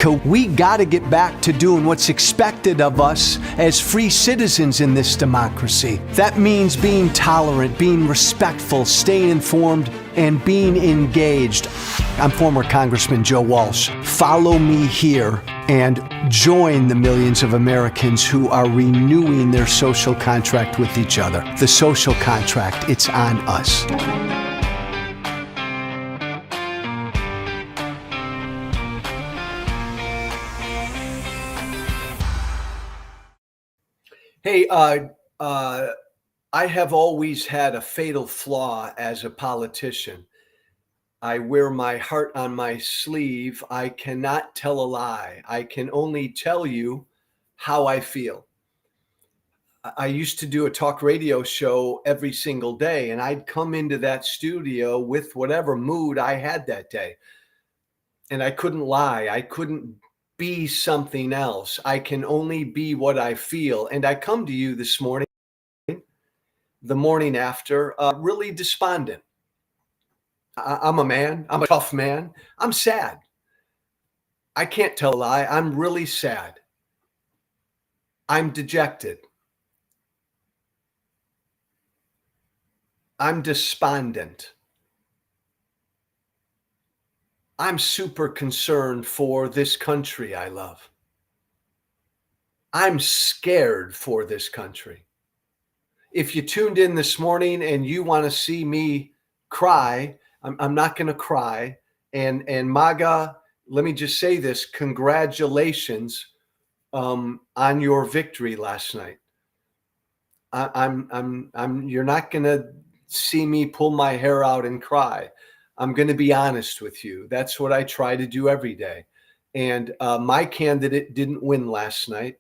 We got to get back to doing what's expected of us as free citizens in this democracy. That means being tolerant, being respectful, staying informed, and being engaged. I'm former Congressman Joe Walsh. Follow me here and join the millions of Americans who are renewing their social contract with each other. The social contract, it's on us. Hey, I have always had a fatal flaw as a politician. I wear my heart on my sleeve. I cannot tell a lie. I can only tell you how I feel. I used to do a talk radio show every single day, and I'd come into that studio with whatever mood I had that day. And I couldn't lie. I couldn't be something else. I can only be what I feel. And I come to you this morning, the morning after, really despondent. I'm a man. I'm a tough man. I'm sad. I can't tell a lie. I'm really sad. I'm dejected. I'm despondent. I'm super concerned for this country I love. I'm scared for this country. If you tuned in this morning and you want to see me cry, I'm not going to cry. And MAGA, let me just say this: congratulations on your victory last night. You're not going to see me pull my hair out and cry. I'm going to be honest with you. That's what I try to do every day. And my candidate didn't win last night,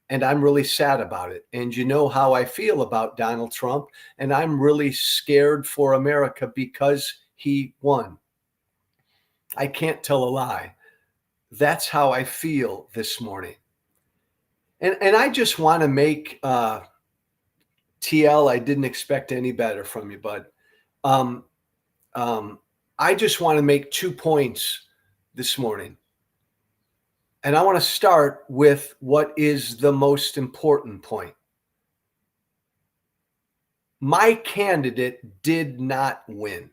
and I'm really sad about it. And you know how I feel about Donald Trump, and I'm really scared for America because he won. I can't tell a lie. That's how I feel this morning. And I just want to make TL, I didn't expect any better from you, bud. I just want to make 2 points this morning. And I want to start with what is the most important point. My candidate did not win.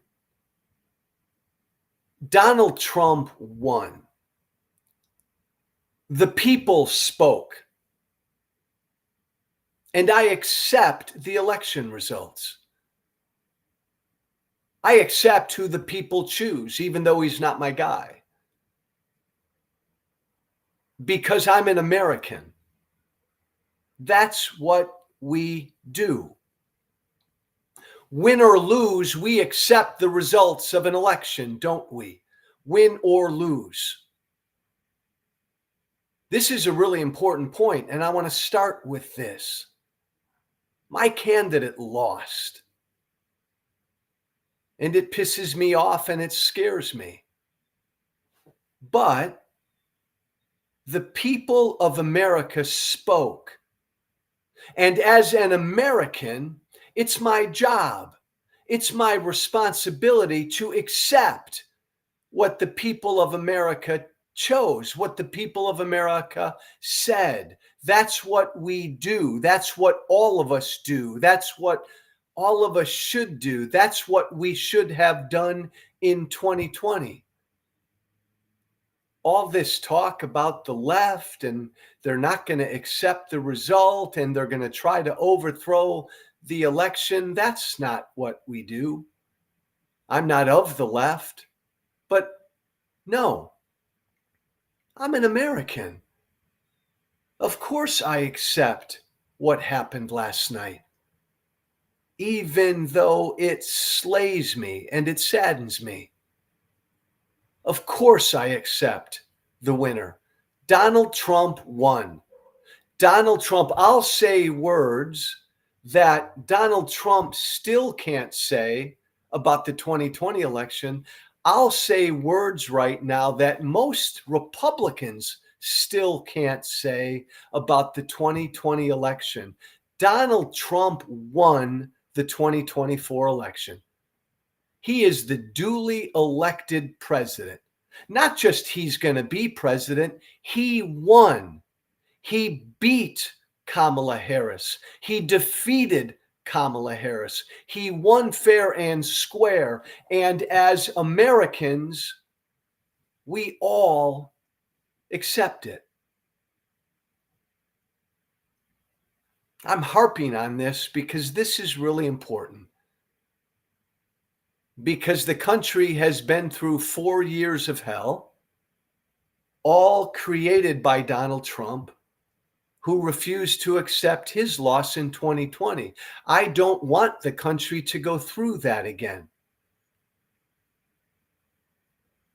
Donald Trump won. The people spoke. And I accept the election results. I accept who the people choose, even though he's not my guy. Because I'm an American. That's what we do. Win or lose, we accept the results of an election, don't we? Win or lose. This is a really important point, and I want to start with this. My candidate lost. And it pisses me off and it scares me. But the people of America spoke. And as an American, it's my job, it's my responsibility to accept what the people of America chose, what the people of America said. That's what we do. That's what all of us do. That's what all of us should do. That's what we should have done in 2020. All this talk about the left and they're not going to accept the result and they're going to try to overthrow the election. That's not what we do. I'm not of the left, but no, I'm an American. Of course I accept what happened last night, even though it slays me and it saddens me. Of course I accept the winner. Donald Trump won. Donald Trump, I'll say words that Donald Trump still can't say about the 2020 election. I'll say words right now that most Republicans still can't say about the 2020 election. Donald Trump won the 2024 election. He is the duly elected president. Not just he's going to be president, he won. He beat Kamala Harris. He defeated Kamala Harris. He won fair and square. And as Americans, we all accept it. I'm harping on this because this is really important. Because the country has been through 4 years of hell, all created by Donald Trump, who refused to accept his loss in 2020. I don't want the country to go through that again.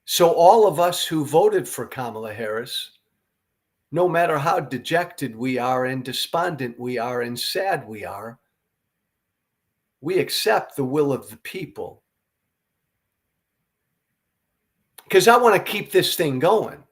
So all of us who voted for Kamala Harris, no matter how dejected we are and despondent we are and sad we are, we accept the will of the people. Because I want to keep this thing going.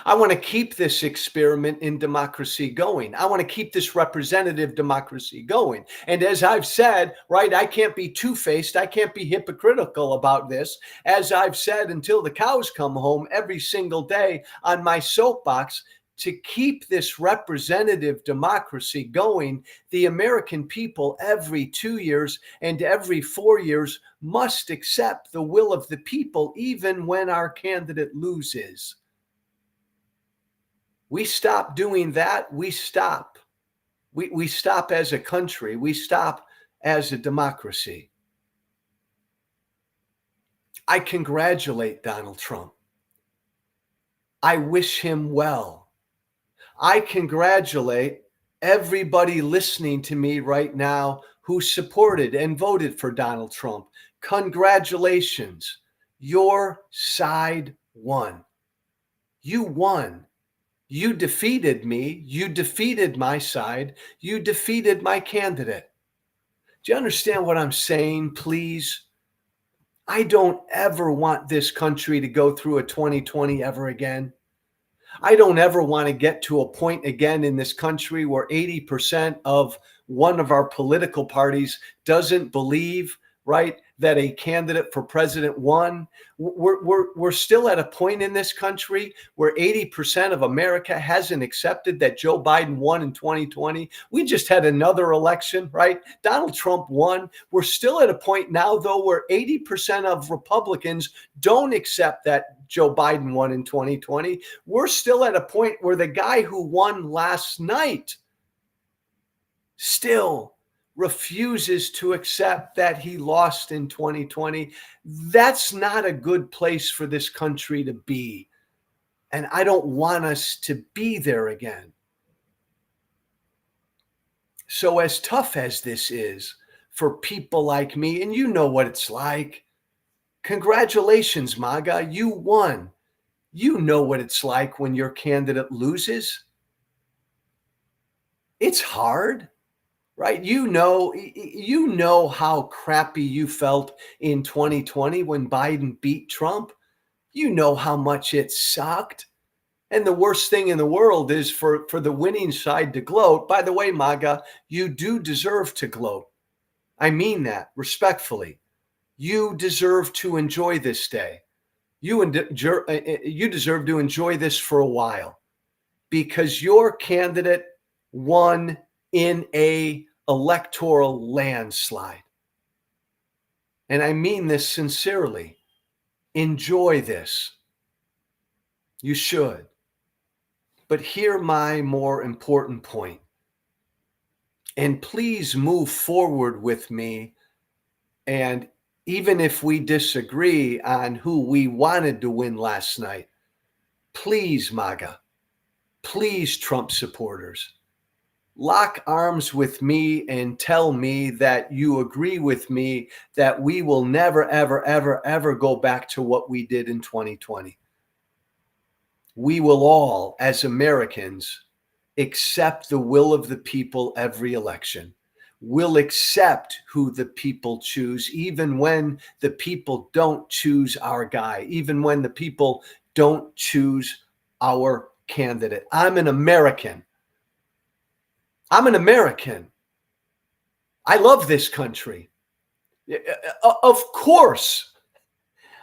I want to keep this experiment in democracy going. I want to keep this representative democracy going. And as I've said, right, I can't be two-faced. I can't be hypocritical about this. As I've said until the cows come home every single day on my soapbox, to keep this representative democracy going, the American people every 2 years and every 4 years must accept the will of the people, even when our candidate loses. We stop doing that, we stop. We stop as a country. We stop as a democracy. I congratulate Donald Trump. I wish him well. I congratulate everybody listening to me right now who supported and voted for Donald Trump. Congratulations. Your side won. You won. You defeated me. You defeated my side. You defeated my candidate. Do you understand what I'm saying, please? I don't ever want this country to go through a 2020 ever again. I don't ever want to get to a point again in this country where 80% of one of our political parties doesn't believe, right, that a candidate for president won. We're still at a point in this country where 80% of America hasn't accepted that Joe Biden won in 2020. We just had another election, right? Donald Trump won. We're still at a point now, though, where 80% of Republicans don't accept that Joe Biden won in 2020. We're still at a point where the guy who won last night still refuses to accept that he lost in 2020. That's not a good place for this country to be. And I don't want us to be there again. So as tough as this is for people like me, and you know what it's like, congratulations, MAGA, you won. You know what it's like when your candidate loses. It's hard. Right? You know how crappy you felt in 2020 when Biden beat Trump. You know how much it sucked. And the worst thing in the world is for the winning side to gloat. By the way, MAGA, you do deserve to gloat. I mean that respectfully. You deserve to enjoy this day. You deserve to enjoy this for a while because your candidate won in a electoral landslide. And I mean this sincerely. Enjoy this. You should. But hear my more important point. And please move forward with me. And even if we disagree on who we wanted to win last night, please, MAGA, please, Trump supporters, lock arms with me and tell me that you agree with me that we will never, ever, ever, ever go back to what we did in 2020. We will all, as Americans, accept the will of the people every election. We'll accept who the people choose, even when the people don't choose our guy, even when the people don't choose our candidate. I'm an American. I'm an American. I love this country. Of course,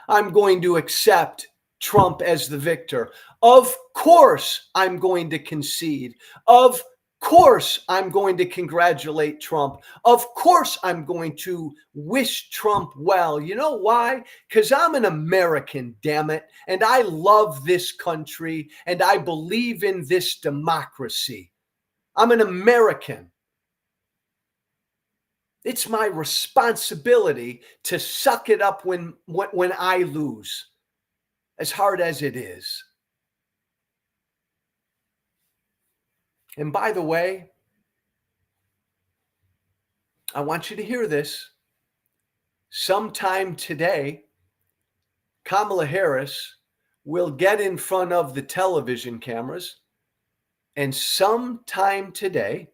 I'm going to accept Trump as the victor. Of course, I'm going to concede. Of course, I'm going to congratulate Trump. Of course, I'm going to wish Trump well. You know why? Because I'm an American, damn it. And I love this country and I believe in this democracy. I'm an American. It's my responsibility to suck it up when I lose, as hard as it is. And by the way, I want you to hear this. Sometime today, Kamala Harris will get in front of the television cameras, and sometime today,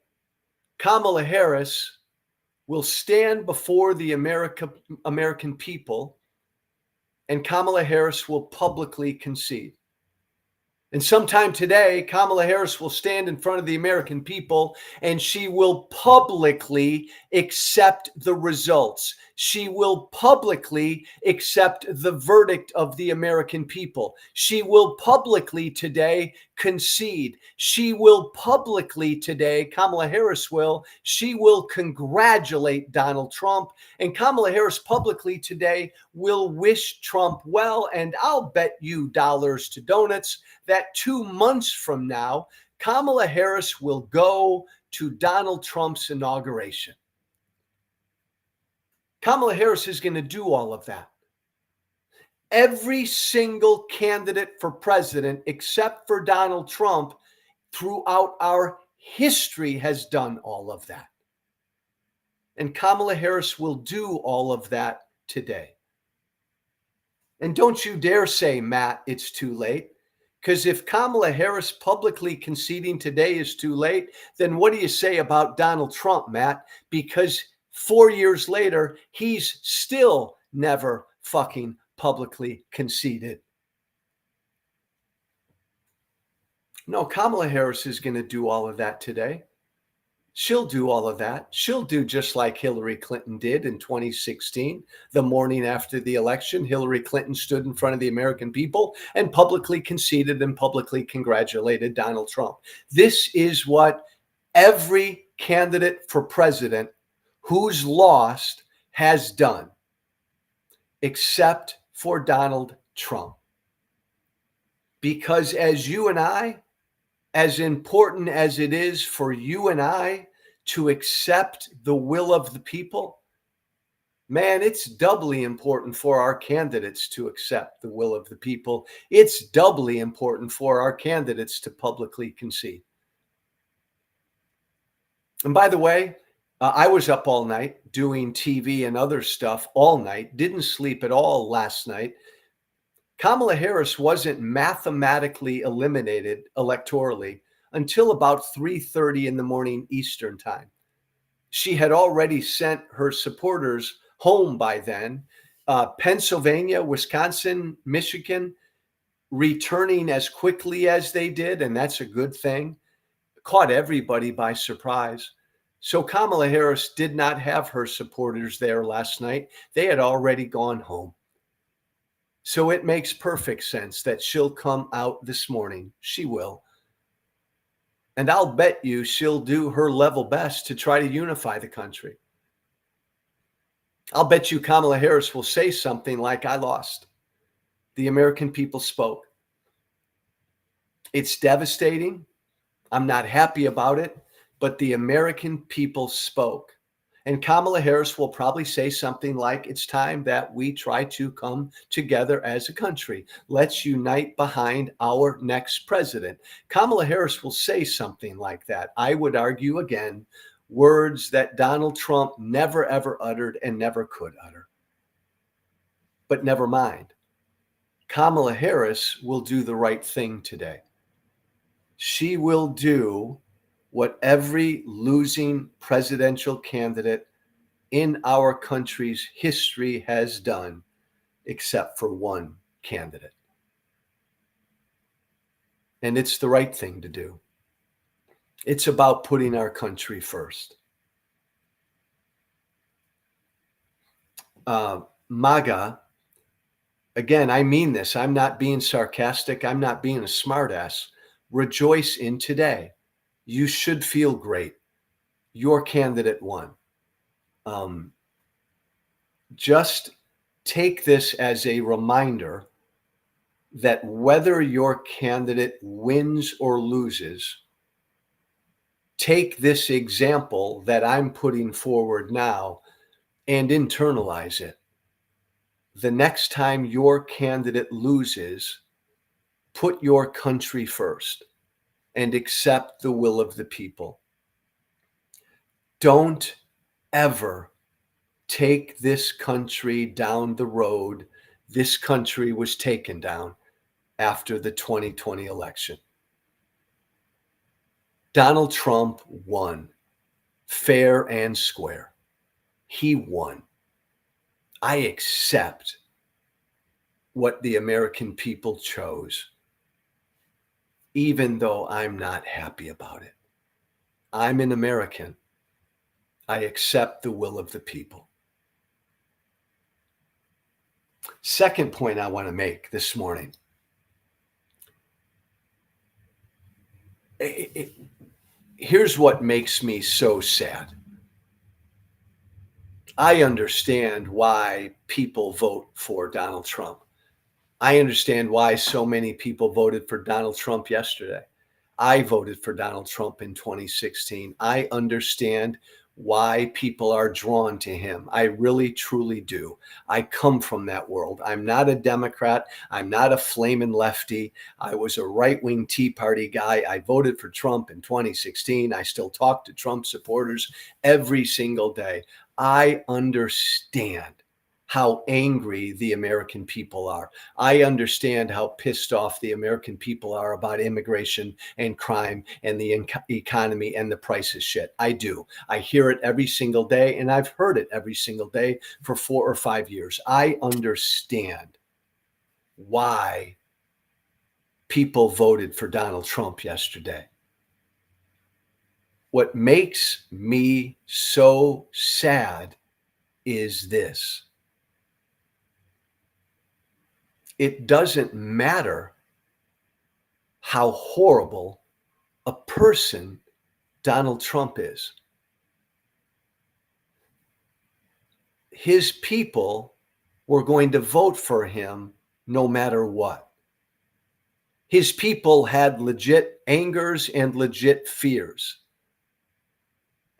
Kamala Harris will stand before the American people, and Kamala Harris will publicly concede. And sometime today, Kamala Harris will stand in front of the American people and she will publicly accept the results. She will publicly accept the verdict of the American people. She will publicly today concede. She will publicly today, Kamala Harris will, she will congratulate Donald Trump. And Kamala Harris publicly today will wish Trump well. And I'll bet you dollars to donuts that 2 months from now, Kamala Harris will go to Donald Trump's inauguration. Kamala Harris is going to do all of that. Every single candidate for president, except for Donald Trump, throughout our history has done all of that. And Kamala Harris will do all of that today. And don't you dare say, Matt, it's too late. Because if Kamala Harris publicly conceding today is too late, then what do you say about Donald Trump, Matt? Because 4 years later, he's still never fucking publicly conceded. No, Kamala Harris is going to do all of that today. She'll do all of that. She'll do just like Hillary Clinton did in 2016. The morning after the election, Hillary Clinton stood in front of the American people and publicly conceded and publicly congratulated Donald Trump. This is what every candidate for president who's lost has done, except for Donald Trump. Because as you and I, as important as it is for you and I to accept the will of the people, man, it's doubly important for our candidates to accept the will of the people. It's doubly important for our candidates to publicly concede. And by the way, I was up all night doing TV and other stuff all night, didn't sleep at all last night. Kamala Harris wasn't mathematically eliminated electorally until about 3:30 in the morning Eastern time. She had already sent her supporters home by then. Pennsylvania, Wisconsin, Michigan, returning as quickly as they did, and that's a good thing, caught everybody by surprise. So Kamala Harris did not have her supporters there last night. They had already gone home. So it makes perfect sense that she'll come out this morning. She will. And I'll bet you she'll do her level best to try to unify the country. I'll bet you Kamala Harris will say something like, I lost. The American people spoke. It's devastating. I'm not happy about it, but the American people spoke. And Kamala Harris will probably say something like, it's time that we try to come together as a country. Let's unite behind our next president. Kamala Harris will say something like that. I would argue again, words that Donald Trump never, ever uttered and never could utter. But never mind. Kamala Harris will do the right thing today. She will do what every losing presidential candidate in our country's history has done, except for one candidate. And it's the right thing to do. It's about putting our country first. MAGA Again, I mean this. I'm not being sarcastic. I'm not being a smartass. Rejoice in today. You should feel great. Your candidate won. Um, just take this as a reminder that whether your candidate wins or loses, take this example that I'm putting forward now and internalize it. The next time your candidate loses, put your country first and accept the will of the people. Don't ever take this country down the road this country was taken down after the 2020 election. Donald Trump won, fair and square. He won. I accept what the American people chose, even though I'm not happy about it. I'm an American. I accept the will of the people. Second point I want to make this morning. Here's what makes me so sad. I understand why people vote for Donald Trump. I understand why so many people voted for Donald Trump yesterday. I voted for Donald Trump in 2016. I understand why people are drawn to him. I really, truly do. I come from that world. I'm not a Democrat. I'm not a flaming lefty. I was a right-wing Tea Party guy. I voted for Trump in 2016. I still talk to Trump supporters every single day. I understand how angry the American people are. I understand how pissed off the American people are about immigration and crime and the economy and the price of shit. I do. I hear it every single day, and I've heard it every single day for 4 or 5 years. I understand why people voted for Donald Trump yesterday. What makes me so sad is this. It doesn't matter how horrible a person Donald Trump is. His people were going to vote for him no matter what. His people had legit angers and legit fears.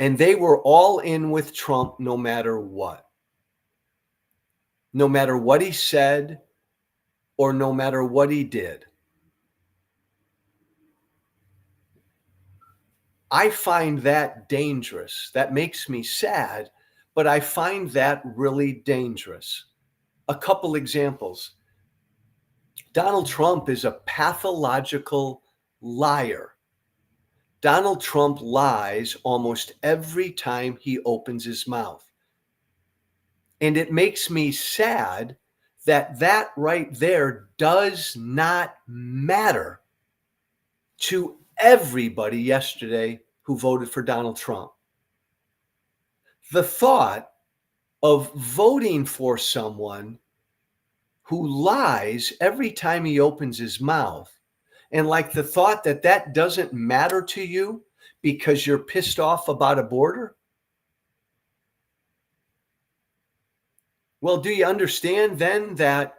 And they were all in with Trump no matter what. No matter what he said, or no matter what he did. I find that dangerous. That makes me sad, but I find that really dangerous. A couple examples. Donald Trump is a pathological liar. Donald Trump lies almost every time he opens his mouth. And it makes me sad that right there does not matter to everybody yesterday who voted for Donald Trump. The thought of voting for someone who lies every time he opens his mouth, and like the thought that doesn't matter to you because you're pissed off about a border. Well, do you understand then that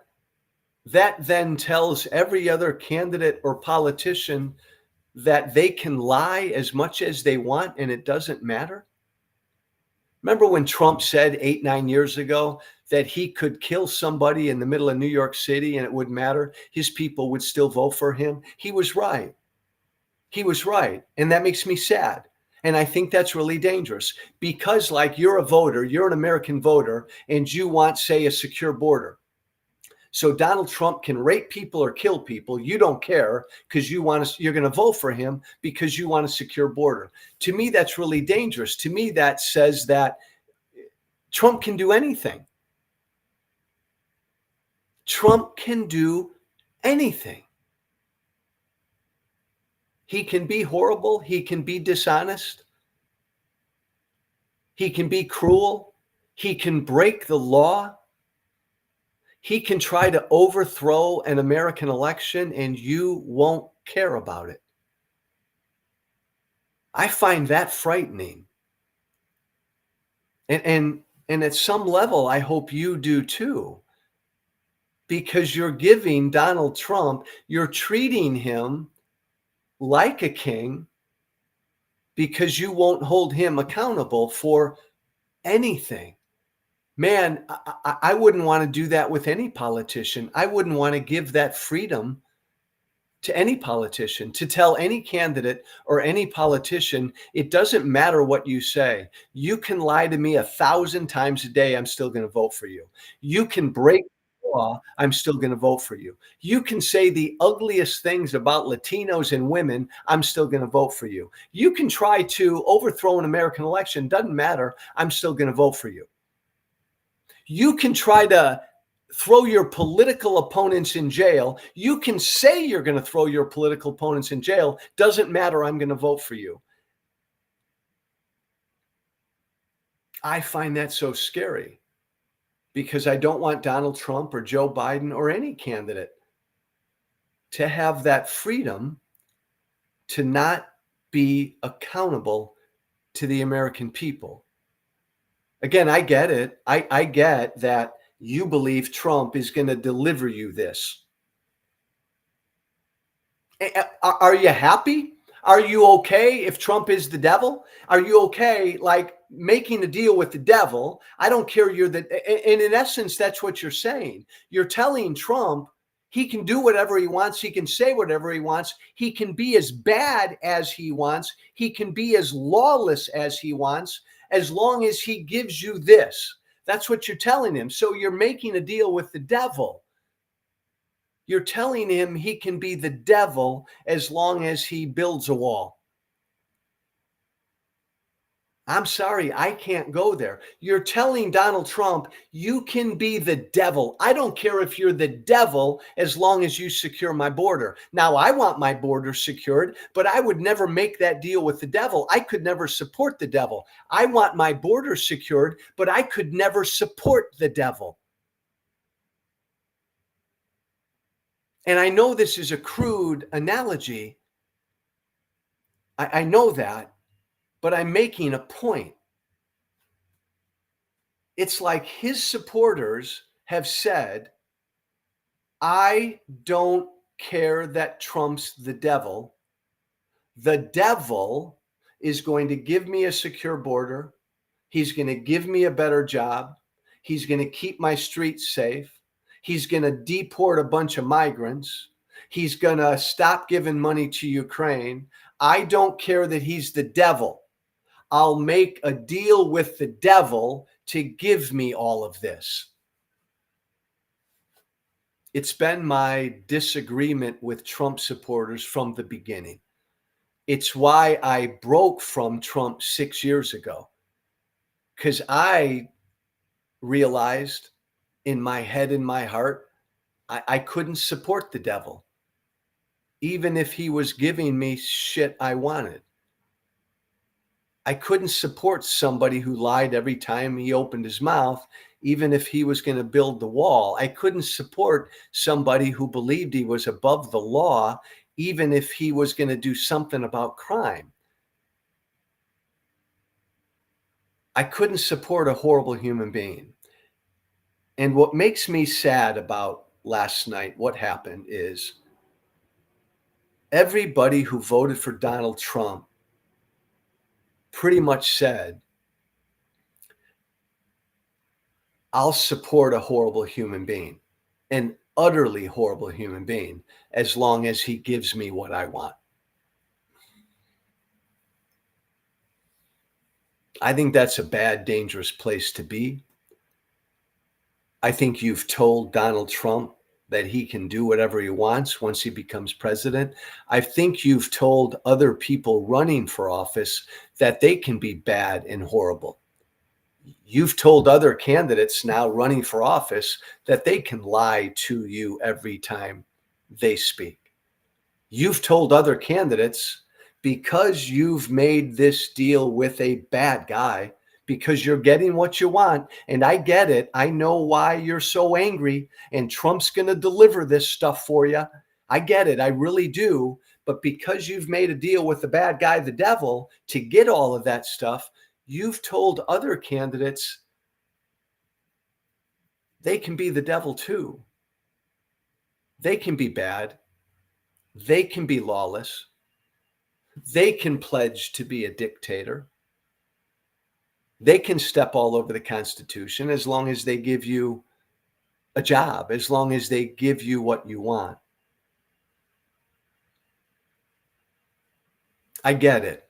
then tells every other candidate or politician that they can lie as much as they want and it doesn't matter? Remember when Trump said 8, 9 years ago that he could kill somebody in the middle of New York City and it wouldn't matter? His people would still vote for him. He was right. He was right. And that makes me sad. And I think that's really dangerous because, like, you're a voter, you're an American voter, and you want, say, a secure border. So Donald Trump can rape people or kill people. You don't care because you're going to vote for him because you want a secure border. To me, that's really dangerous. To me, that says that Trump can do anything. Trump can do anything. He can be horrible. He can be dishonest. He can be cruel. He can break the law. He can try to overthrow an American election and you won't care about it. I find that frightening. And at some level, I hope you do too, because you're giving Donald Trump, you're treating him like a king because you won't hold him accountable for anything. Man, I wouldn't want to do that with any politician. I wouldn't want to give that freedom to any politician, to tell any candidate or any politician, it doesn't matter what you say. You can lie to me 1,000 times a day. I'm still going to vote for you. You can break the law. I'm still going to vote for you. You can say the ugliest things about Latinos and women. I'm still going to vote for you. You can try to overthrow an American election. Doesn't matter. I'm still going to vote for you. You can try to throw your political opponents in jail. You can say you're going to throw your political opponents in jail. Doesn't matter. I'm going to vote for you. I find that so scary because I don't want Donald Trump or Joe Biden or any candidate to have that freedom to not be accountable to the American people. Again, I get it. I get that you believe Trump is going to deliver you this. Are you happy? Are you okay if Trump is the devil? Are you okay, like, making a deal with the devil? I don't care. And in essence, that's what you're saying. You're telling Trump he can do whatever he wants. He can say whatever he wants. He can be as bad as he wants. He can be as lawless as he wants, as long as he gives you this. That's what you're telling him. So you're making a deal with the devil. You're telling him he can be the devil as long as he builds a wall. I'm sorry, I can't go there. You're telling Donald Trump you can be the devil. I don't care if you're the devil as long as you secure my border. Now, I want my border secured, but I would never make that deal with the devil. I could never support the devil. I want my border secured, but I could never support the devil. And I know this is a crude analogy. I know that, but I'm making a point. It's like his supporters have said, I don't care that Trump's the devil. The devil is going to give me a secure border. He's going to give me a better job. He's going to keep my streets safe. He's going to deport a bunch of migrants. He's going to stop giving money to Ukraine. I don't care that he's the devil. I'll make a deal with the devil to give me all of this. It's been my disagreement with Trump supporters from the beginning. It's why I broke from Trump 6 years ago, because I realized in my head, in my heart, I couldn't support the devil, even if he was giving me shit I wanted. I couldn't support somebody who lied every time he opened his mouth, even if he was going to build the wall. I couldn't support somebody who believed he was above the law, even if he was going to do something about crime. I couldn't support a horrible human being. And what makes me sad about last night, what happened, is everybody who voted for Donald Trump pretty much said, I'll support a horrible human being, an utterly horrible human being, as long as he gives me what I want. I think that's a bad, dangerous place to be. I think you've told Donald Trump that he can do whatever he wants once he becomes president. I think you've told other people running for office that they can be bad and horrible. You've told other candidates now running for office that they can lie to you every time they speak. You've told other candidates, because you've made this deal with a bad guy, because you're getting what you want. And I get it. I know why you're so angry, and Trump's going to deliver this stuff for you. I get it. I really do. But because you've made a deal with the bad guy, the devil, to get all of that stuff, you've told other candidates they can be the devil too. They can be bad. They can be lawless. They can pledge to be a dictator. They can step all over the Constitution as long as they give you a job, as long as they give you what you want. I get it.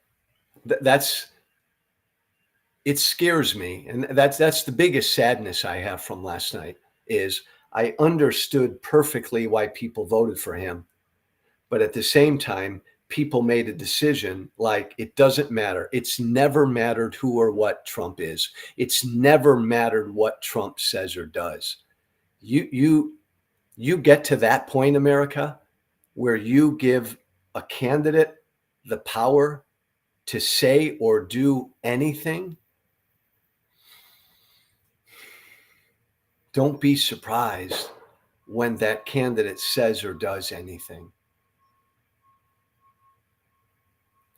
It scares me. And that's the biggest sadness I have from last night is I understood perfectly why people voted for him. But at the same time, people made a decision like it doesn't matter. It's never mattered who or what Trump is. It's never mattered what Trump says or does. You get to that point, America, where you give a candidate the power to say or do anything. Don't be surprised when that candidate says or does anything.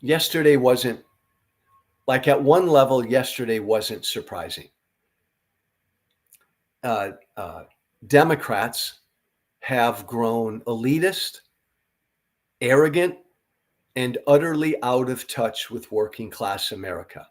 Yesterday wasn't, like at one level, yesterday wasn't surprising. Democrats have grown elitist, arrogant, and utterly out of touch with working class America.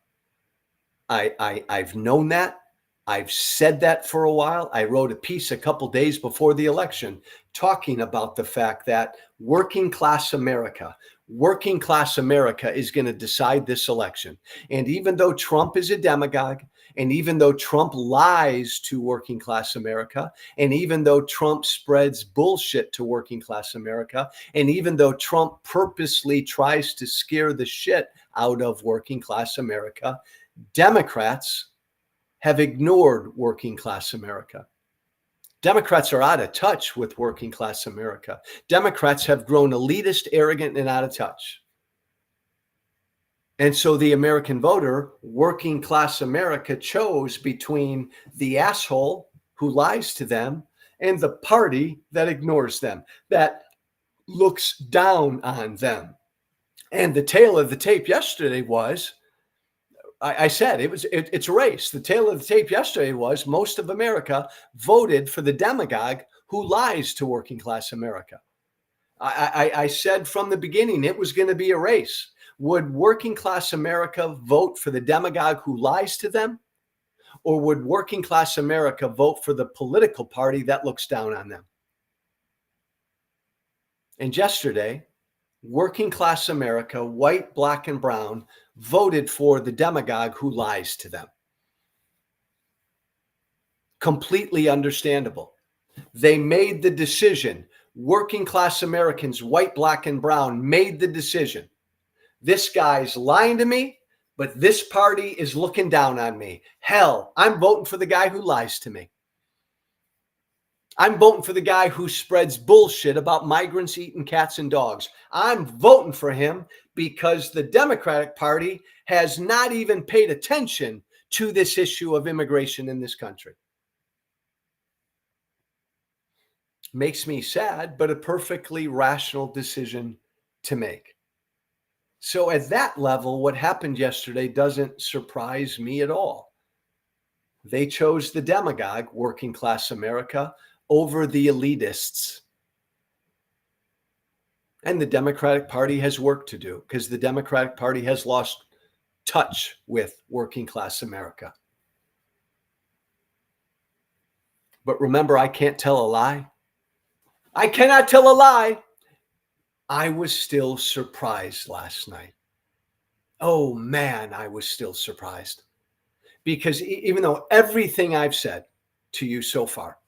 I've known that. I've said that for a while. I wrote a piece a couple days before the election talking about the fact that working class America is going to decide this election. And even though Trump is a demagogue, and even though Trump lies to working class America, and even though Trump spreads bullshit to working class America, and even though Trump purposely tries to scare the shit out of working class America, Democrats have ignored working class America. Democrats are out of touch with working class America. Democrats have grown elitist, arrogant, and out of touch. And so the American voter, working class America, chose between the asshole who lies to them and the party that ignores them, that looks down on them. And the tale of the tape yesterday was, I said it's a race. The tale of the tape yesterday was most of America voted for the demagogue who lies to working class America. I said from the beginning it was going to be a race. Would working class America vote for the demagogue who lies to them? Or would working class America vote for the political party that looks down on them? And yesterday, working class America, white, black, and brown, voted for the demagogue who lies to them. Completely understandable. They made the decision. Working class Americans, white, black, and brown, made the decision. This guy's lying to me, but this party is looking down on me. Hell, I'm voting for the guy who lies to me. I'm voting for the guy who spreads bullshit about migrants eating cats and dogs. I'm voting for him because the Democratic Party has not even paid attention to this issue of immigration in this country. Makes me sad, but a perfectly rational decision to make. So at that level, what happened yesterday doesn't surprise me at all. They chose the demagogue, working class America, over the elitists. And the Democratic Party has work to do because the Democratic Party has lost touch with working class America. But remember, I can't tell a lie. I cannot tell a lie. I was still surprised last night. Oh man, I was still surprised. Because even though everything I've said to you so far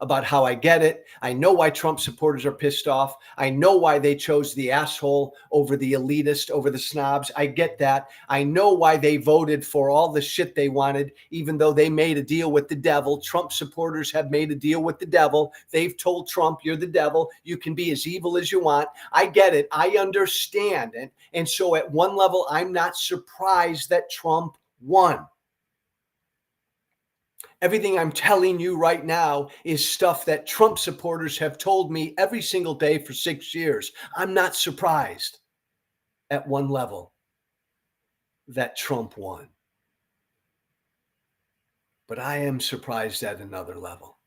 about how I get it, I know why Trump supporters are pissed off. I know why they chose the asshole over the elitist, over the snobs. I get that. I know why they voted for all the shit they wanted, even though they made a deal with the devil. Trump supporters have made a deal with the devil. They've told Trump, you're the devil. You can be as evil as you want. I get it. I understand. And so at one level, I'm not surprised that Trump won. Everything I'm telling you right now is stuff that Trump supporters have told me every single day for 6 years. I'm not surprised at one level that Trump won. But I am surprised at another level.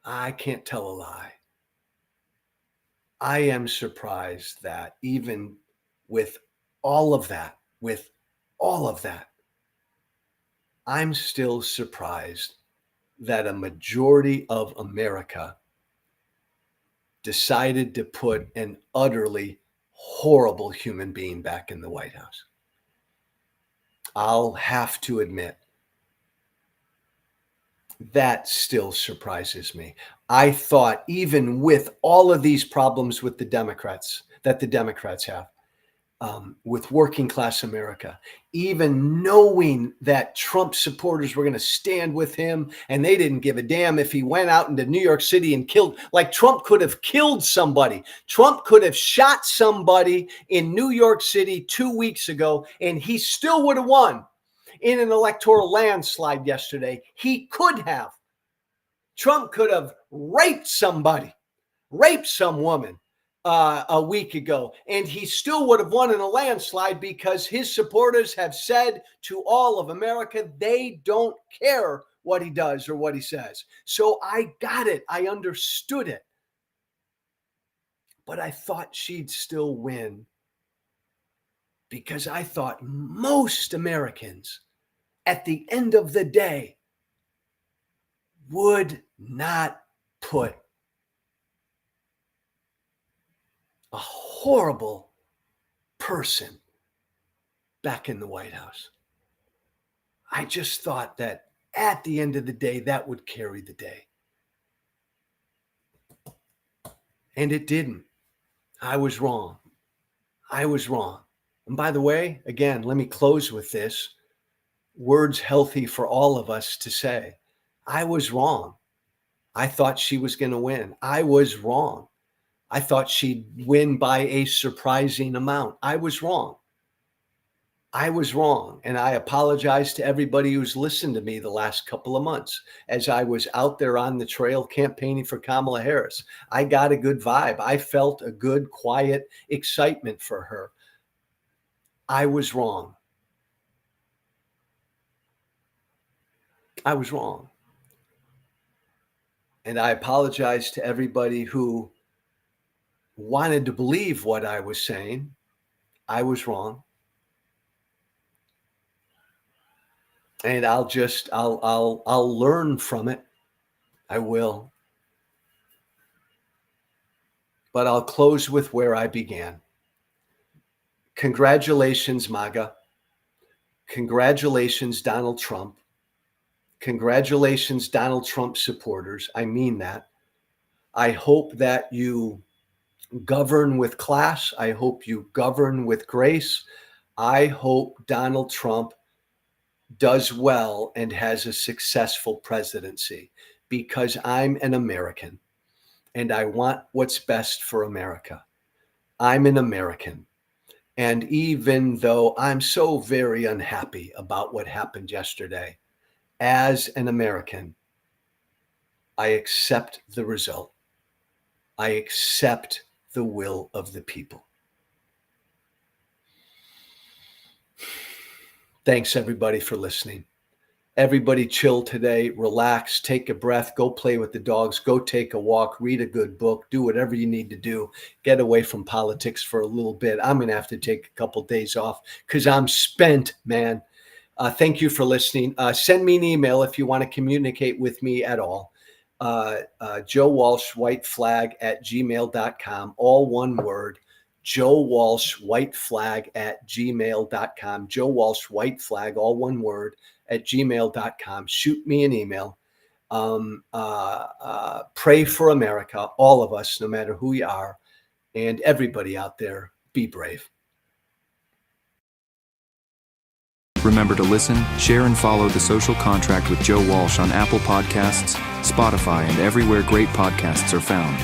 I can't tell a lie. I am surprised that even with all of that, I'm still surprised that a majority of America decided to put an utterly horrible human being back in the White House. I'll have to admit, that still surprises me. I thought even with all of these problems with the Democrats, that the Democrats have, with working class America, even knowing that Trump supporters were going to stand with him and they didn't give a damn if he went out into New York City and killed, like Trump could have killed somebody. Trump could have shot somebody in New York City 2 weeks ago and he still would have won in an electoral landslide yesterday. He could have. Trump could have raped somebody, raped some woman a week ago, and he still would have won in a landslide because his supporters have said to all of America, they don't care what he does or what he says. So I got it. I understood it. But I thought she'd still win because I thought most Americans at the end of the day would not put a horrible person back in the White House. I just thought that at the end of the day, that would carry the day. And it didn't. I was wrong. And by the way, again, let me close with this. Words healthy for all of us to say. I was wrong. I thought she was going to win. I was wrong. I thought she'd win by a surprising amount. I was wrong. And I apologize to everybody who's listened to me the last couple of months as I was out there on the trail campaigning for Kamala Harris. I got a good vibe. I felt a good, quiet excitement for her. I was wrong. And I apologize to everybody who wanted to believe what I was saying. I was wrong. And I'll learn from it. I will. But I'll close with where I began. Congratulations, MAGA. Congratulations, Donald Trump. Congratulations, Donald Trump supporters. I mean that. I hope that you govern with class. I hope you govern with grace. I hope Donald Trump does well and has a successful presidency because I'm an American and I want what's best for America. I'm an American. And even though I'm so very unhappy about what happened yesterday, as an American, I accept the result. I accept the will of the people. Thanks, everybody, for listening. Everybody chill today, relax, take a breath, go play with the dogs, go take a walk, read a good book, do whatever you need to do. Get away from politics for a little bit. I'm going to have to take a couple days off because I'm spent, man. Thank you for listening. Send me an email if you want to communicate with me at all. Joe Walsh, whiteflag@gmail.com, all one word. Joe Walsh, whiteflag@gmail.com. Joe Walsh, whiteflag, all one word, @gmail.com. Shoot me an email. Pray for America, all of us, no matter who you are, and everybody out there, be brave. Remember to listen, share, and follow The Social Contract with Joe Walsh on Apple Podcasts, Spotify, and everywhere great podcasts are found.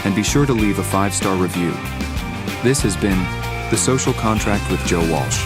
And be sure to leave a 5-star review. This has been The Social Contract with Joe Walsh.